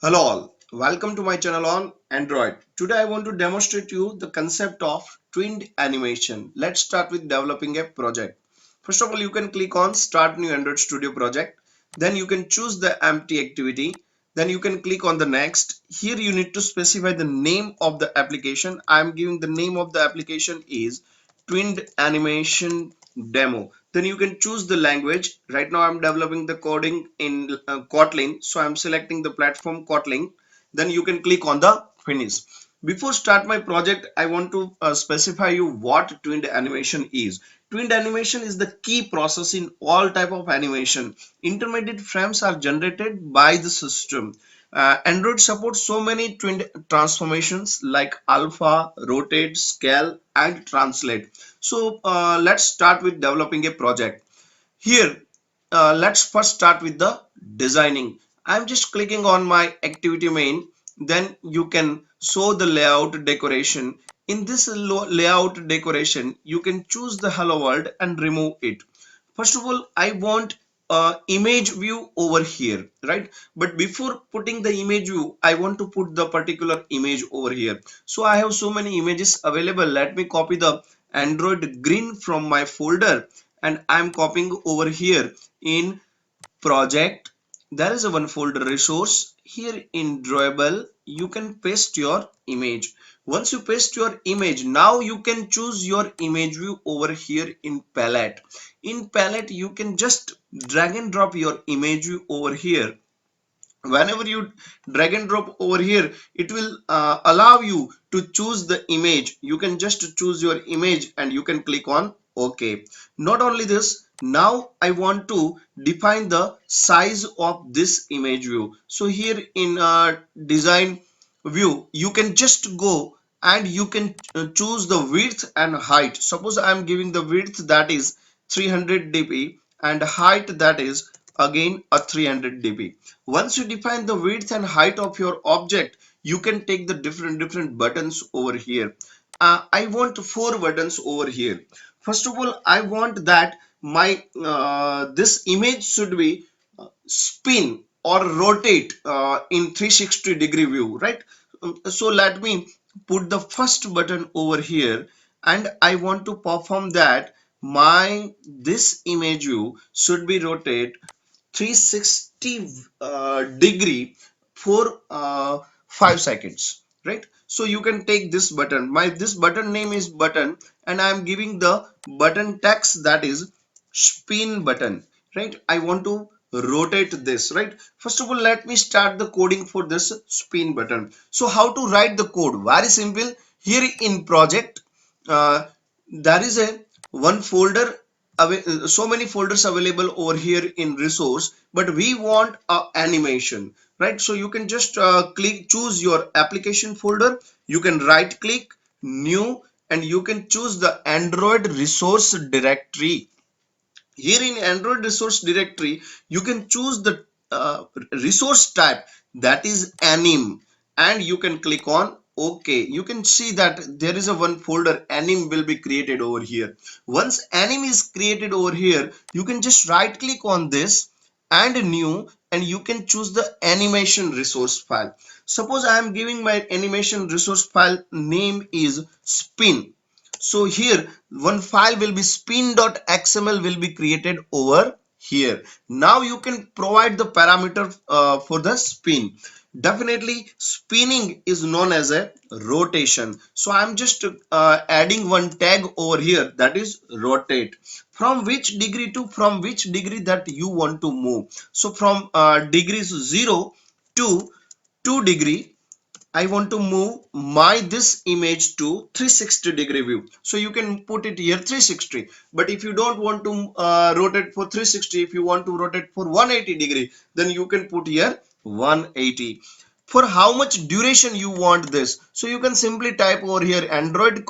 Hello all, welcome to my channel on Android. Today I want to demonstrate you the concept of tweened animation. Let's start with developing a project. First of all, you can click on start new Android Studio project. Then you can choose the empty activity. Then you can click on the next. Here you need to specify the name of the application. I am giving the name of the application is Tweened Animation Demo. Then you can choose the language. Right now I'm developing the coding in Kotlin, so I'm selecting the platform Kotlin. Then you can click on the finish. Before start my project, I want to specify you what tweened animation is. Tweened animation is the key process in all type of animation. Intermediate frames are generated by the system. Android supports so many tweened transformations like alpha, rotate, scale, and translate. So let's start with developing a project. Here, let's first start with the designing. I'm just clicking on my activity main. Then you can show the layout decoration. In this layout decoration, you can choose the hello world and remove it. First of all, I want image view over here, right? But before putting the image view, I want to put the particular image over here. So I have so many images available. Let me copy the Android green from my folder and I'm copying over here in project. There is a one folder resource. Here in drawable you can paste your image. Once you paste your image, now you can choose your image view over here in palette. In palette you can just drag and drop your image view over here. Whenever you drag and drop over here, it will allow you to choose the image. You can just choose your image and you can click on OK. Not only this, now I want to define the size of this image view. So here in design view, you can just go and you can choose the width and height. Suppose I am giving the width that is 300 dp and height that is again a 300 dp. Once you define the width and height of your object, you can take the different buttons over here. I want four buttons over here. First of all, I want that my this image should be spin or rotate in 360-degree view, right? So let me put the first button over here and I want to perform that my this image view should be rotate 360 degree for 5 seconds, right? So you can take this button. This button name is button and I am giving the button text that is spin button, right? I want to rotate this, right? First of all, let me start the coding for this spin button. So how to write the code? Very simple. Here in project, there is a one folder, so many folders available over here in resource, but we want a animation, right? So you can just choose your application folder. You can right click new and you can choose the Android resource directory. Here in Android resource directory, you can choose the resource type that is anim and you can click on OK. You can see that there is a one folder anim will be created over here. Once anim is created over here, you can just right click on this and new and you can choose the animation resource file. Suppose I am giving my animation resource file name is spin. So here one file will be spin.xml will be created over here. Now you can provide the parameter for the spin. Definitely spinning is known as a rotation. So I'm just adding one tag over here that is rotate. From which degree to from which degree that you want to move. So from degrees 0 to 2 degree I want to move my this image to 360-degree view. So you can put it here 360. But if you don't want to rotate for 360, if you want to rotate for 180-degree, then you can put here 180. For how much duration you want this? So you can simply type over here Android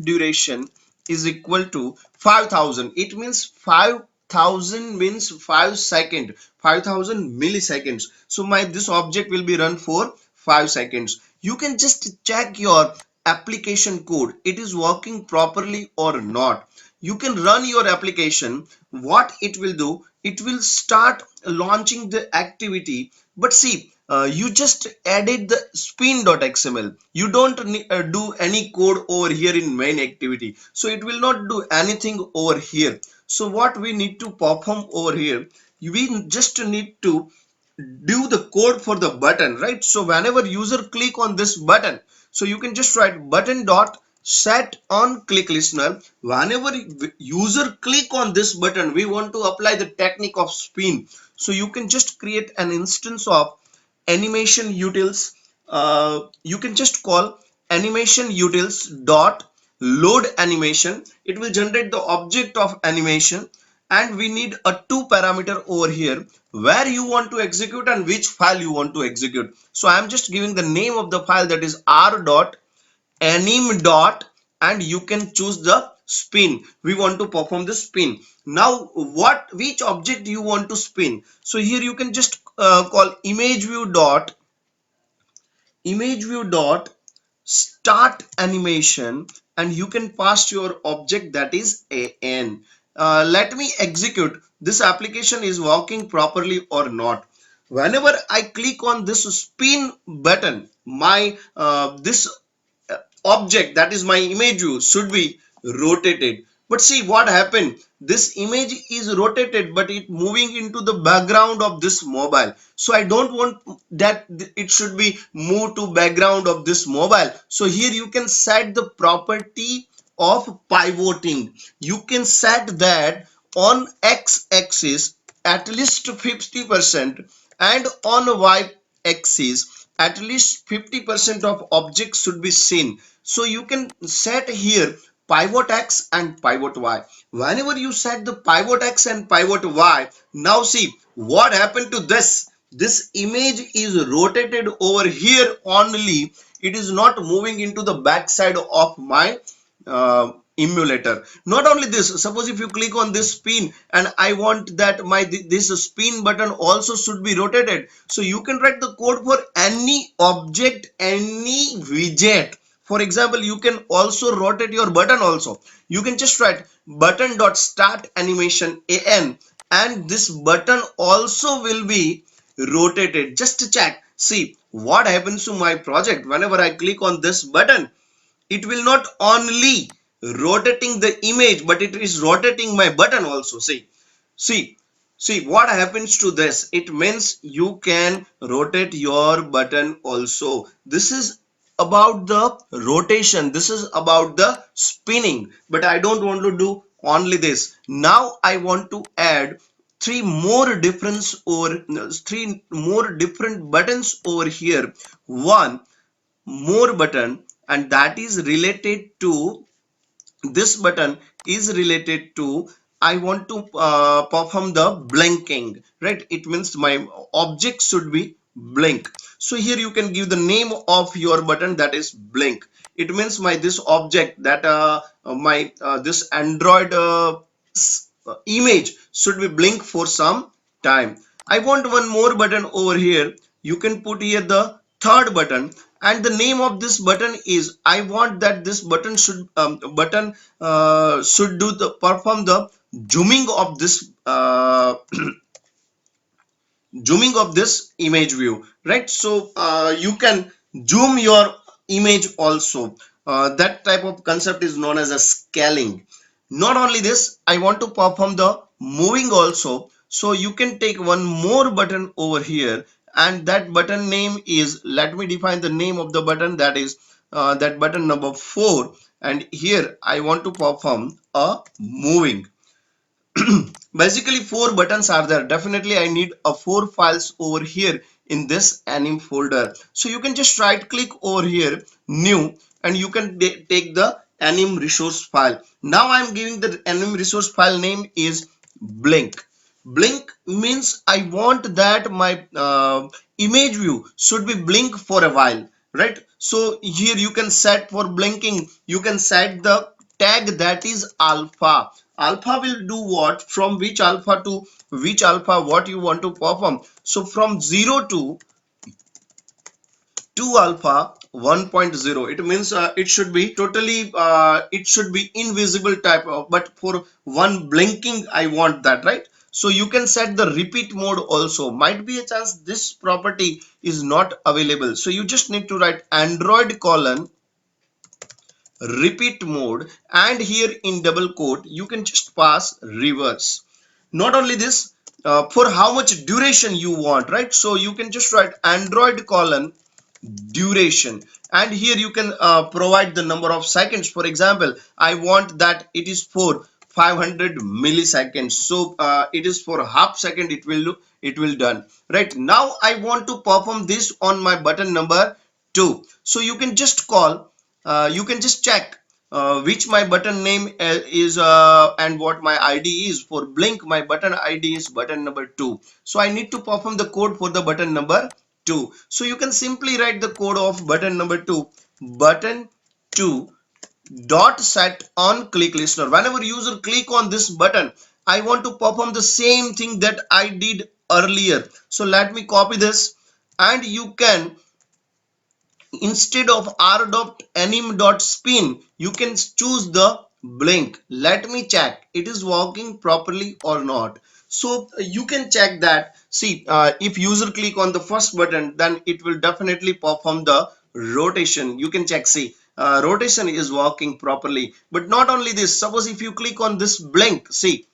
duration is equal to 5000. It means 5000 means 5 second, 5000 milliseconds. So my this object will be run for 5 seconds. You can just check your application code, it is working properly or not. you can run your application. What it will do, it will start launching the activity. But see, you just added the spin.xml. You don't do any code over here in main activity, so it will not do anything over here. So what we need to perform over here, we just need to do the code for the button, right? So whenever user click on this button, so you can just write button dot set on click listener. Whenever user click on this button, we want to apply the technique of spin. So you can just create an instance of animation utils. You can just call animation utils dot load animation. It will generate the object of animation, and we need a two parameter over here where you want to execute and which file you want to execute. So I am just giving the name of the file, that is r dot anim dot, and you can choose the spin. We want to perform the spin. Now which object you want to spin? So here you can just call image view dot start animation, and you can pass your object, that is an. Let me execute. This application is working properly or not. Whenever I click on this spin button, my this object, that is my image view, should be rotated. But see what happened, this image is rotated but it moving into the background of this mobile. So I don't want that it should be moved to background of this mobile. So here you can set the property of pivoting. You can set that on x-axis at least 50% and on y-axis at least 50% of objects should be seen. So you can set here pivot x and pivot y. Whenever you set the pivot x and pivot y, now see what happened to this. This image is rotated over here only. It is not moving into the backside of my emulator. Not only this, suppose if you click on this spin and I want that my this spin button also should be rotated, so you can write the code for any object, any widget. For example, you can also rotate your button also. You can just write button dot start animation an, and this button also will be rotated. Just to check, see what happens to my project. Whenever I click on this button, it will not only rotating the image, but it is rotating my button also. See see what happens to this. It means you can rotate your button also. This is about the rotation, this is about the spinning, but I don't want to do only this. Now I want to add three more different buttons over here. One more button, and that is related to this button is related to I want to perform the blinking, right? It means my object should be blink. So here you can give the name of your button, that is blink. It means my this object that my this Android image should be blink for some time. I want one more button over here. You can put here the third button, and the name of this button is I want that this button should do the perform the zooming of this zooming of this image view, right? So you can zoom your image also. That type of concept is known as a scaling. Not only this, I want to perform the moving also. So you can take one more button over here, and that button name is, let me define the name of the button, that is that button number 4, and here I want to perform a moving. Basically 4 buttons are there. Definitely I need a 4 files over here in this anim folder. So you can just right click over here, new, and you can take the anim resource file. Now I'm giving the anim resource file name is blink. Blink means I want that my image view should be blink for a while, right? So here you can set for blinking, you can set the tag, that is alpha. Alpha will do what? From which alpha to which alpha, what you want to perform. So from 0 to 2 alpha, 1.0. It means it should be totally it should be invisible type of, but for one blinking I want that, right? So you can set the repeat mode also. Might be a chance this property is not available, so you just need to write Android colon repeat mode, and here in double quote you can just pass reverse. Not only this, for how much duration you want, right? So you can just write Android colon duration, and here you can provide the number of seconds. For example, I want that it is for 500 milliseconds, so it is for half second it will done. Right now I want to perform this on my button number 2, so you can just call you can just check which my button name is and what my ID is. For blink, my button ID is button number 2, so I need to perform the code for the button number 2. So you can simply write the code of button number 2, button 2 dot set on click listener. Whenever user click on this button, I want to perform the same thing that I did earlier. So let me copy this, and you can, instead of r.anim.spin, you can choose the blink. Let me check it is working properly or not. So you can check that. See, if user click on the first button, then it will definitely perform the rotation. You can check. See, rotation is working properly. But not only this, suppose if you click on this blink, see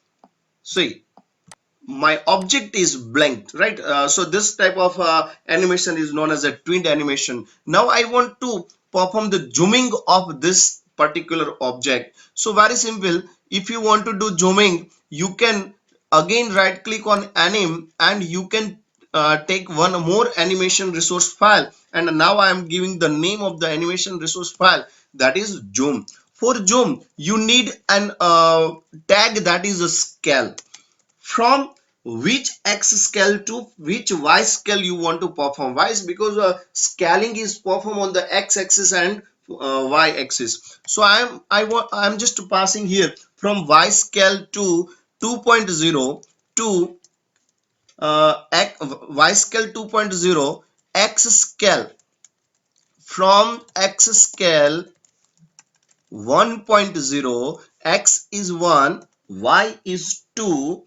my object is blanked, right? So this type of animation is known as a tweened animation. Now I want to perform the zooming of this particular object. So very simple. If you want to do zooming, you can again right click on anim, and you can take one more animation resource file, and now I am giving the name of the animation resource file, that is zoom. For zoom you need an tag, that is a scale. From which x scale to which y scale you want to perform. Why? Is because scaling is performed on the x axis and y axis. So I'm just passing here from y scale to 2.0 to y scale 2.0, x scale from x scale 1.0, x is 1, y is 2,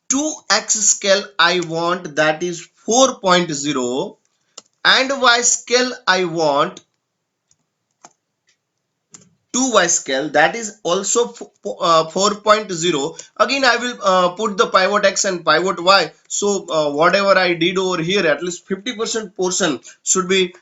2x scale I want, that is 4.0, and y scale I want 2y scale, that is also 4.0. Again I will put the pivot x and pivot y. So whatever I did over here, at least 50% portion should be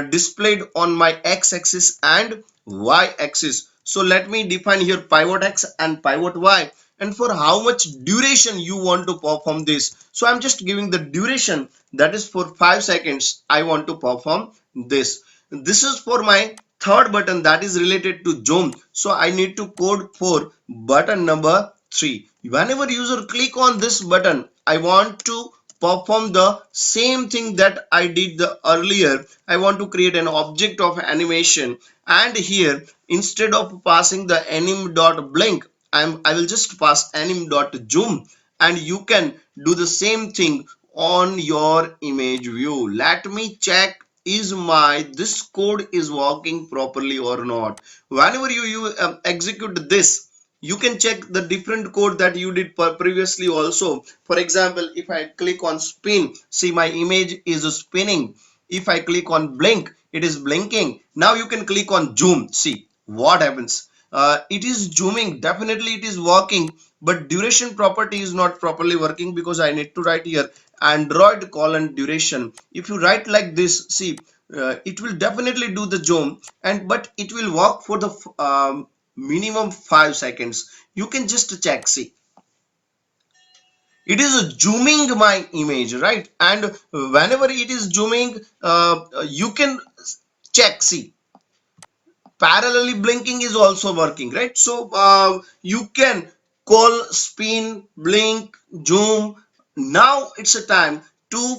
displayed on my x axis and y axis. So let me define here pivot x and pivot y, and for how much duration you want to perform this. So I'm just giving the duration, that is for 5 seconds I want to perform this. This is for my third button, that is related to zoom. So I need to code for button number 3. Whenever user click on this button, I want to perform the same thing that I did the earlier. I want to create an object of animation, and here instead of passing the anim.blink, I will just pass anim.zoom, and you can do the same thing on your image view. Let me check is my this code is working properly or not. Whenever you execute this, you can check the different code that you did previously also. For example, if I click on spin, see my image is spinning. If I click on blink, it is blinking. Now you can click on zoom, see what happens. It is zooming, definitely it is working, but duration property is not properly working, because I need to write here Android colon duration. If you write like this, see it will definitely do the zoom, and but it will work for the minimum 5 seconds. You can just check, see it is zooming my image, right? And whenever it is zooming, you can check, see parallelly blinking is also working, right? So you can call spin, blink, zoom. Now it's a time to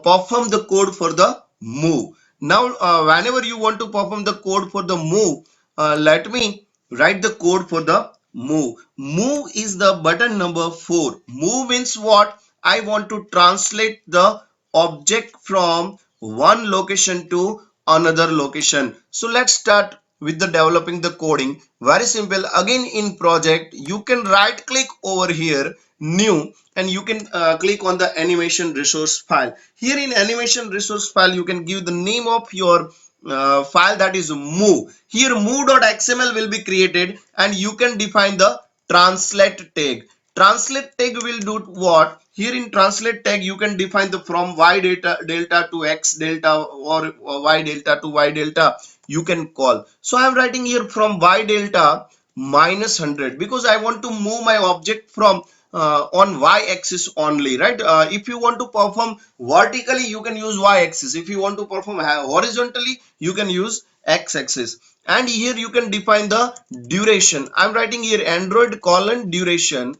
perform the code for the move. Now whenever you want to perform the code for the move, let me write the code for the move. Move is the button number 4. Move means what? I want to translate the object from one location to another location. So let's start with the developing the coding. Very simple. Again, in project you can right click over here, new, and you can click on the animation resource file. Here in animation resource file you can give the name of your file, that is move. Here move.xml will be created, and you can define the translate tag. Translate tag will do what? Here in translate tag you can define the from y delta to x delta, or y delta to y delta you can call. So I am writing here from y delta minus 100 because I want to move my object from on y-axis only, right? If you want to perform vertically you can use y-axis. If you want to perform horizontally you can use x-axis. And here you can define the duration. I'm writing here Android duration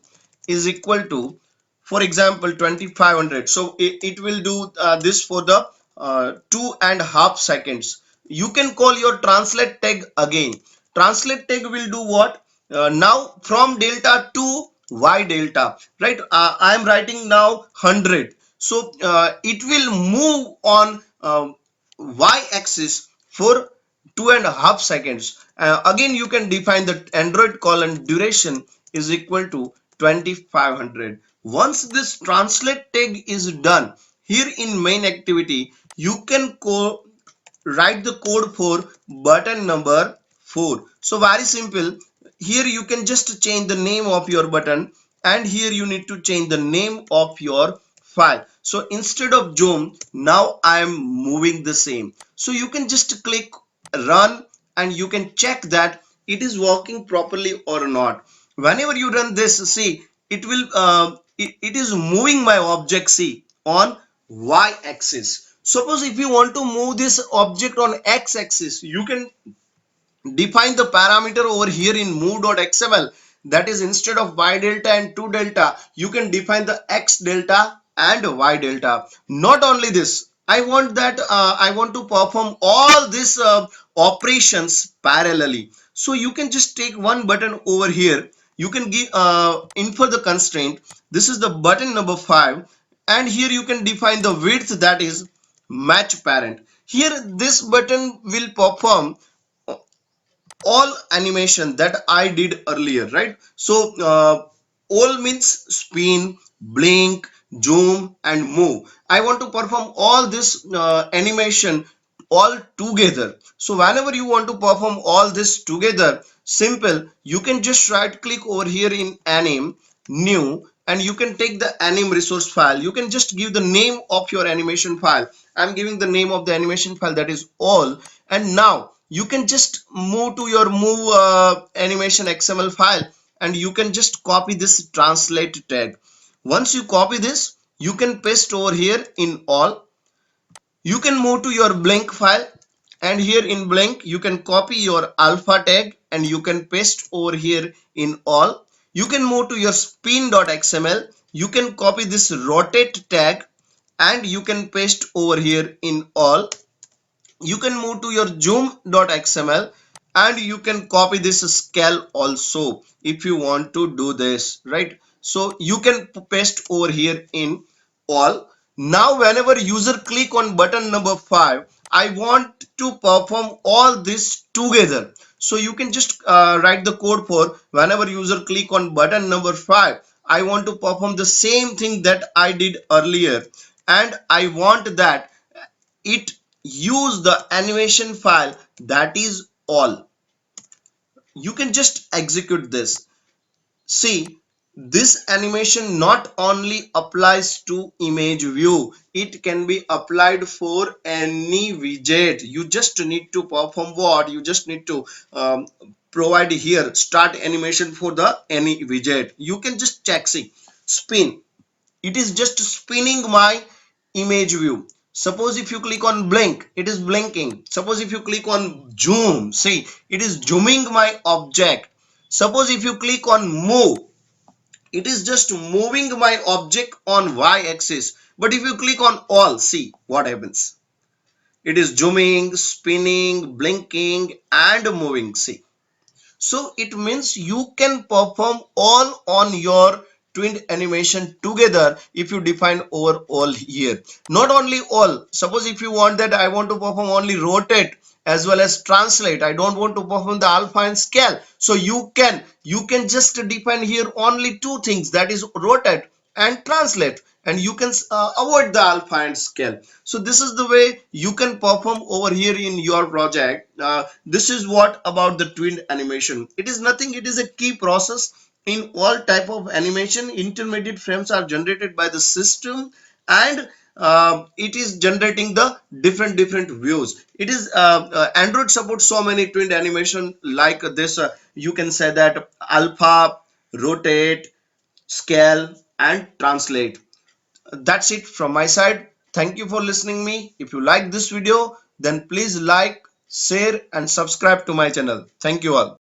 is equal to, for example, 2500. So it will do this for the 2.5 seconds. You can call your translate tag again. Translate tag will do what? Now from delta to y delta, right? I am writing now 100. So it will move on y axis for 2.5 seconds. Again you can define the Android duration is equal to 2500. Once this translate tag is done, here in main activity you can write the code for button number 4. So very simple. Here you can just change the name of your button, and here you need to change the name of your file. So instead of zoom, now I am moving the same. So you can just click run, and you can check that it is working properly or not. Whenever you run this, see, it will it is moving my object, see, on y-axis. Suppose if you want to move this object on x-axis, you can define the parameter over here in move.xml, that is instead of y delta and 2 delta you can define the x delta and y delta. Not only this, I want that I want to perform all these operations parallelly. So you can just take one button over here. You can give infer the constraint. This is the button number 5, and here you can define the width, that is match parent. Here this button will perform all animation that I did earlier, right? So all means spin, blink, zoom, and move. I want to perform all this animation all together. So whenever you want to perform all this together, simple, you can just right click over here in anim, new, and you can take the anim resource file. You can just give the name of your animation file. I'm giving the name of the animation file, that is all. And now you can just move to your move animation XML file, and you can just copy this translate tag. Once you copy this, you can paste over here in all. You can move to your blink file, and here in blink you can copy your alpha tag and you can paste over here in all. You can move to your spin.xml. You can copy this rotate tag and you can paste over here in all. You can move to your zoom.xml and you can copy this scale also if you want to do this, right? So you can paste over here in all. Now whenever user click on button number 5, I want to perform all this together. So you can just write the code for whenever user click on button number 5, I want to perform the same thing that I did earlier, and I want that it use the animation file, that is all. You can just execute this. See, this animation not only applies to image view, it can be applied for any widget. You just need to perform what? You just need to provide here start animation for the any widget. You can just check, see, spin, it is just spinning my image view. Suppose if you click on blink, it is blinking. Suppose if you click on zoom, see, it is zooming my object. Suppose if you click on move, it is just moving my object on y-axis. But if you click on all, see what happens. It is zooming, spinning, blinking, and moving, see. So it means you can perform all on your tweened animation together if you define over all here. Not only all, suppose if you want that I want to perform only rotate as well as translate, I don't want to perform the alpha and scale, so you can just define here only two things, that is rotate and translate, and you can avoid the alpha and scale. So this is the way you can perform over here in your project. This is what about the tweened animation. It is nothing, it is a key process in all type of animation. Intermediate frames are generated by the system, and it is generating the different views. It is Android supports so many tweened animation like this. You can say that alpha, rotate, scale and translate. That's it from my side. Thank you for listening me. If you like this video, then please like, share and subscribe to my channel. Thank you all.